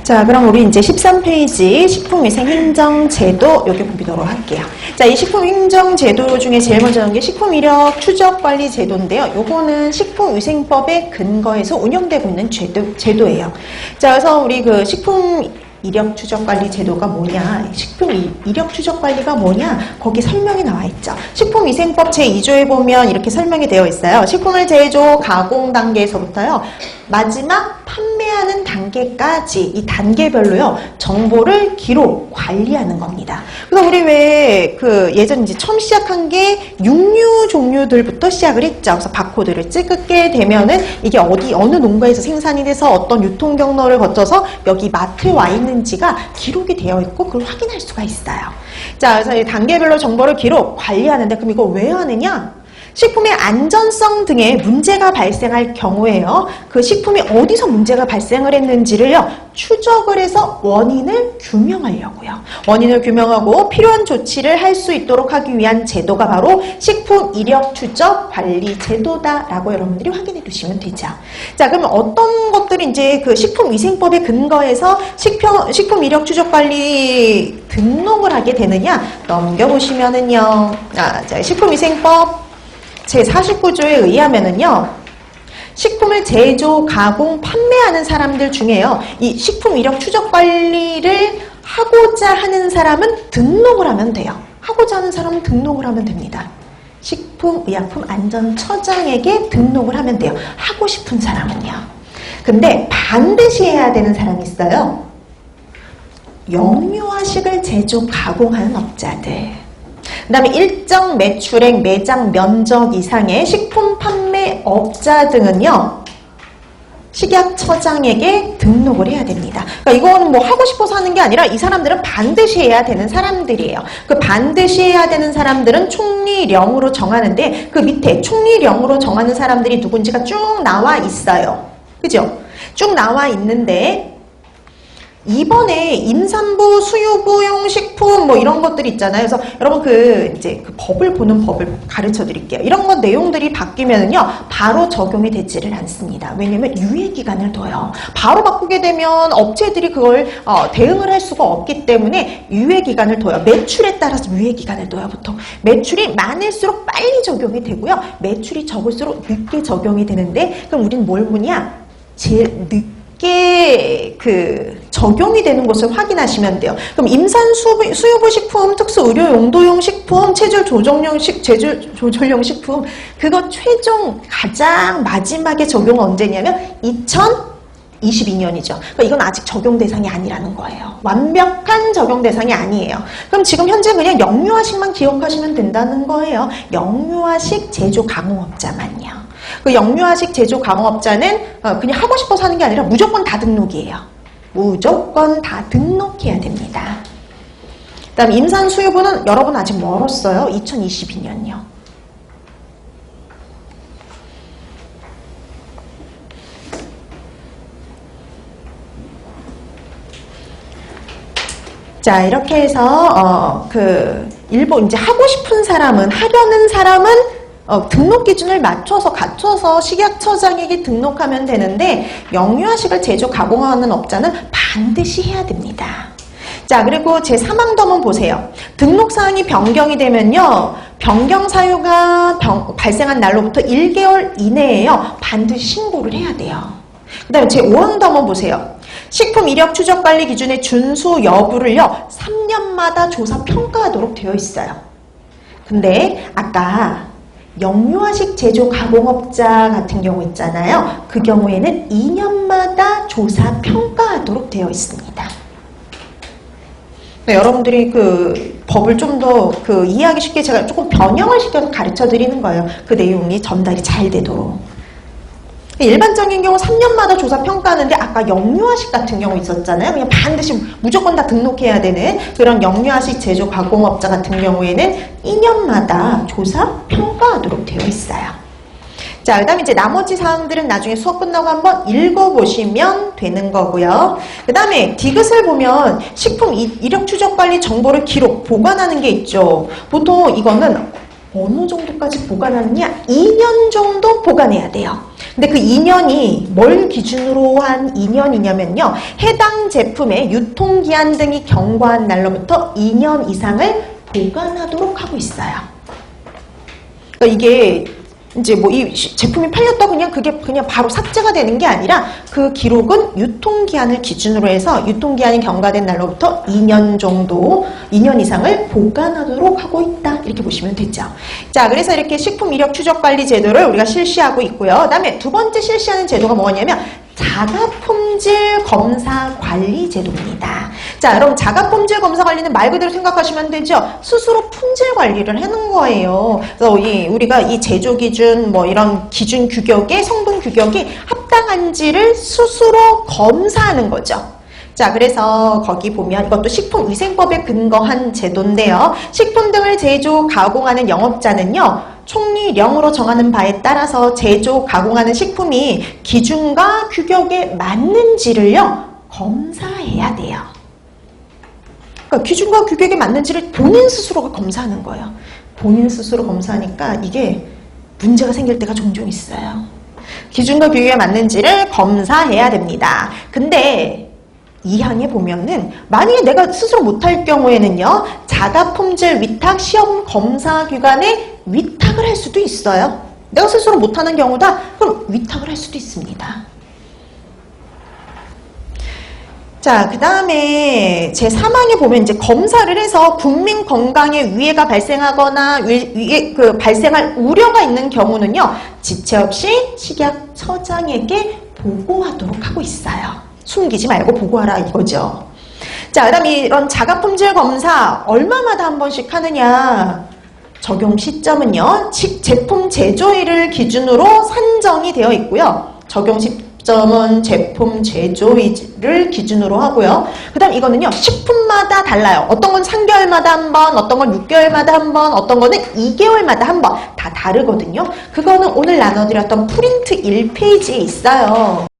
자, 그럼 우리 이제 13페이지 식품위생행정제도 여기 보도록 할게요. 자, 이 식품행정제도 중에 제일 먼저 나온 게 식품이력 추적관리제도인데요. 요거는 식품위생법에 근거해서 운영되고 있는 제도예요. 자, 그래서 우리 그 이력 추적 관리 제도가 뭐냐, 식품 이력 추적 관리가 뭐냐, 거기 설명이 나와 있죠. 식품위생법 제2조에 보면 이렇게 설명이 되어 있어요. 식품을 제조, 가공 단계에서부터요, 마지막 판매하는 단계까지 이 단계별로요, 정보를 기록, 관리하는 겁니다. 그래서 우리 왜 예전 이제 처음 시작한 게 육류 종류들부터 시작을 했죠. 그래서 바코드를 찍게 되면은 이게 어느 농가에서 생산이 돼서 어떤 유통 경로를 거쳐서 여기 마트에 와 있는지가 기록이 되어 있고 그걸 확인할 수가 있어요. 자, 그래서 이 단계별로 정보를 기록, 관리하는데 그럼 이거 왜 하느냐? 식품의 안전성 등의 문제가 발생할 경우에요. 그 식품이 어디서 문제가 발생을 했는지를요, 추적을 해서 원인을 규명하려고요. 원인을 규명하고 필요한 조치를 할 수 있도록 하기 위한 제도가 바로 식품 이력 추적 관리 제도다라고 여러분들이 확인해 두시면 되죠. 자, 그러면 어떤 것들이 이제 그 식품위생법에 근거해서 식품 이력 추적 관리 등록을 하게 되느냐? 넘겨보시면은요. 자, 식품위생법 제49조에 의하면은요, 식품을 제조, 가공, 판매하는 사람들 중에요, 이 식품 이력 추적 관리를 하고자 하는 사람은 등록을 하면 돼요. 하고자 하는 사람은 등록을 하면 됩니다. 식품의약품안전처장에게 등록을 하면 돼요. 하고 싶은 사람은요. 근데 반드시 해야 되는 사람이 있어요. 영유아식을 제조, 가공하는 업자들. 그 다음에 일정 매출액, 매장 면적 이상의 식품 판매업자 등은요, 식약처장에게 등록을 해야 됩니다. 그러니까 이거는 뭐 하고 싶어서 하는 게 아니라 이 사람들은 반드시 해야 되는 사람들이에요. 그 반드시 해야 되는 사람들은 총리령으로 정하는데 그 밑에 총리령으로 정하는 사람들이 누군지가 쭉 나와 있어요. 그죠? 쭉 나와 있는데 이번에 임산부, 수유부용 식품 뭐 이런 것들이 있잖아요. 그래서 여러분 이제 그 법을 보는 법을 가르쳐 드릴게요. 이런 것 내용들이 바뀌면은요, 바로 적용이 되지를 않습니다. 왜냐면 유예기간을 둬요. 바로 바꾸게 되면 업체들이 그걸 대응을 할 수가 없기 때문에 유예기간을 둬요. 매출에 따라서 유예기간을 둬요. 보통 매출이 많을수록 빨리 적용이 되고요, 매출이 적을수록 늦게 적용이 되는데, 그럼 우리는 뭘 보냐? 제일 늦게 적용이 되는 것을 확인하시면 돼요. 그럼 임산 수유부 식품, 특수 의료 용도용 식품, 체질 조절용 식품, 그거 최종 가장 마지막에 적용은 언제냐면 2022년이죠. 그러니까 이건 아직 적용 대상이 아니라는 거예요. 완벽한 적용 대상이 아니에요. 그럼 지금 현재 그냥 영유아식만 기억하시면 된다는 거예요. 영유아식 제조 가공업자만요. 그 영유아식 제조 가공업자는 그냥 하고 싶어서 하는 게 아니라 무조건 다 등록이에요. 무조건 다 등록해야 됩니다. 그 다음 임산 수유부는 여러분 아직 멀었어요. 2022년요. 자, 이렇게 해서 일본 이제 하고 싶은 사람은, 하려는 사람은 등록 기준을 갖춰서 식약처장에게 등록하면 되는데, 영유아식을 제조 가공하는 업자는 반드시 해야 됩니다. 자, 그리고 제3항도 한번 보세요. 등록사항이 변경이 되면요, 변경 사유가 발생한 날로부터 1개월 이내에요, 반드시 신고를 해야 돼요. 그 다음에 제5항도 한번 보세요. 식품 이력 추적 관리 기준의 준수 여부를요, 3년마다 조사 평가하도록 되어 있어요. 근데 아까 영유아식 제조 가공업자 같은 경우 있잖아요. 그 경우에는 2년마다 조사 평가하도록 되어 있습니다. 네, 여러분들이 법을 좀 더 이해하기 쉽게 제가 조금 변형을 시켜서 가르쳐 드리는 거예요. 그 내용이 전달이 잘 되도록. 일반적인 경우 3년마다 조사 평가하는데 아까 영유아식 같은 경우 있었잖아요. 그냥 반드시 무조건 다 등록해야 되는 그런 영유아식 제조 가공업자 같은 경우에는 2년마다 조사 평가하도록 되어 있어요. 자, 그 다음에 이제 나머지 사항들은 나중에 수업 끝나고 한번 읽어보시면 되는 거고요. 그 다음에 디귿을 보면 식품 이력 추적 관리 정보를 기록, 보관하는 게 있죠. 보통 이거는 어느 정도까지 보관하느냐? 2년 정도 보관해야 돼요. 근데 그 2년이 뭘 기준으로 한 2년이냐면요. 해당 제품의 유통기한 등이 경과한 날로부터 2년 이상을 보관하도록 하고 있어요. 그러니까 이게 이제 뭐 이 제품이 팔렸다 그게 그냥 바로 삭제가 되는 게 아니라 그 기록은 유통기한을 기준으로 해서 유통기한이 경과된 날로부터 2년 정도, 2년 이상을 보관하도록 하고 있다. 이렇게 보시면 되죠. 자, 그래서 이렇게 식품 이력 추적 관리 제도를 우리가 실시하고 있고요. 그다음에 두 번째 실시하는 제도가 뭐냐면 자가품질 검사 관리 제도입니다. 자, 그럼 자가품질 검사 관리는 말 그대로 생각하시면 되죠. 스스로 품질 관리를 하는 거예요. 그래서 우리가 이 제조 기준, 뭐 이런 기준 규격에 성분 규격이 합당한지를 스스로 검사하는 거죠. 자, 그래서 거기 보면 이것도 식품위생법에 근거한 제도인데요. 식품 등을 제조, 가공하는 영업자는요. 총리령으로 정하는 바에 따라서 제조, 가공하는 식품이 기준과 규격에 맞는지를요. 검사해야 돼요. 그러니까 기준과 규격에 맞는지를 본인 스스로가 검사하는 거예요. 본인 스스로 검사하니까 이게 문제가 생길 때가 종종 있어요. 기준과 규격에 맞는지를 검사해야 됩니다. 근데 이 항에 보면은 만약에 내가 스스로 못할 경우에는요. 자가품질 위탁 시험 검사 기관에 위탁을 할 수도 있어요. 내가 스스로 못하는 경우다? 그럼 위탁을 할 수도 있습니다. 자, 그 다음에 제3항에 보면 이제 검사를 해서 국민 건강에 위해가 발생하거나 발생할 우려가 있는 경우는요. 지체 없이 식약처장에게 보고하도록 하고 있어요. 숨기지 말고 보고하라 이거죠. 자, 그 다음 이런 자가품질 검사 얼마마다 한 번씩 하느냐. 적용 시점은요. 제품 제조일을 기준으로 산정이 되어 있고요. 적용 시점은 제품 제조일을 기준으로 하고요. 그 다음 이거는요. 식품마다 달라요. 어떤 건 3개월마다 한 번, 어떤 건 6개월마다 한 번, 어떤 거는 2개월마다 한 번 다 다르거든요. 그거는 오늘 나눠드렸던 프린트 1페이지에 있어요.